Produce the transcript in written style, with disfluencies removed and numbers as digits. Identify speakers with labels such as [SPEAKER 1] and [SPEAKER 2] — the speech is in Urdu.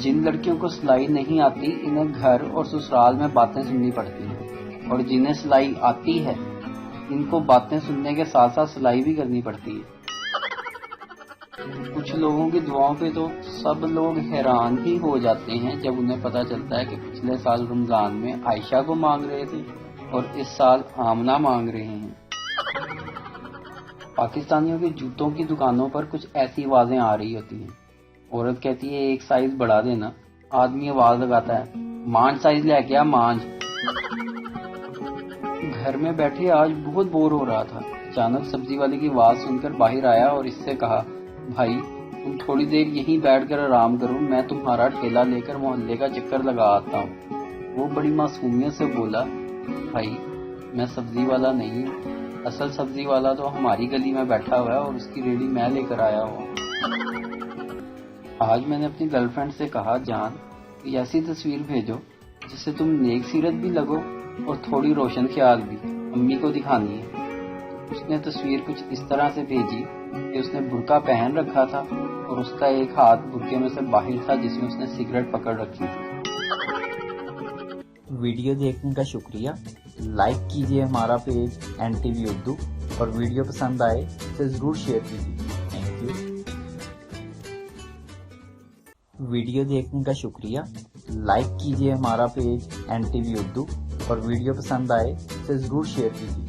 [SPEAKER 1] جن لڑکیوں کو سلائی نہیں آتی انہیں گھر اور سسرال میں باتیں سننی پڑتی ہیں، اور جنہیں سلائی آتی ہے ان کو باتیں سننے کے ساتھ ساتھ سلائی بھی کرنی پڑتی ہے۔ کچھ لوگوں کی دعاؤں پہ تو سب لوگ حیران ہی ہو جاتے ہیں جب انہیں پتہ چلتا ہے کہ پچھلے سال رمضان میں عائشہ کو مانگ رہے تھے اور اس سال آمنہ مانگ رہے ہیں۔ پاکستانیوں کے جوتوں کی دکانوں پر کچھ ایسی آوازیں آ رہی ہوتی ہیں۔ عورت کہتی ہے ایک سائز بڑھا دینا، آدمی آواز لگاتا ہے مانچ سائز لے کے آ مانچ۔ گھر میں بیٹھے آج بہت بور ہو رہا تھا، اچانک سبزی والے کی آواز سن کر باہر آیا اور اس سے کہا بھائی تم تھوڑی دیر یہیں بیٹھ کر آرام کرو، میں تمہارا ٹھیلا لے کر محلے کا چکر لگا آتا ہوں۔ وہ بڑی معصومیت سے بولا بھائی میں سبزی والا نہیں ہوں، اصل سبزی والا تو ہماری گلی میں بیٹھا ہوا ہے اور اس کی ریڑھی میں لے کر آیا ہوں۔ آج میں نے اپنی گرل فرینڈ سے کہا جان کوئی ایسی تصویر بھیجو جس سے تم نیک سیرت بھی لگو اور تھوڑی روشن خیال بھی، امی کو دکھانی ہے۔ اس نے تصویر کچھ اس طرح سے بھیجی کہ اس نے برقع پہن رکھا تھا اور اس کا ایک ہاتھ برقعے میں سے باہر تھا جس میں اس نے سگریٹ پکڑ رکھی تھی۔
[SPEAKER 2] ویڈیو دیکھنے کا شکریہ، لائک کیجیے ہمارا پیج NTV اردو، اور ویڈیو پسند آئے اسے ضرور شیئر کیجیے۔ Thank you. ویڈیو دیکھنے کا شکریہ، لائک کیجیے ہمارا پیج NTV اردو، اور ویڈیو پسند آئے اسے ضرور شیئر کیجیے۔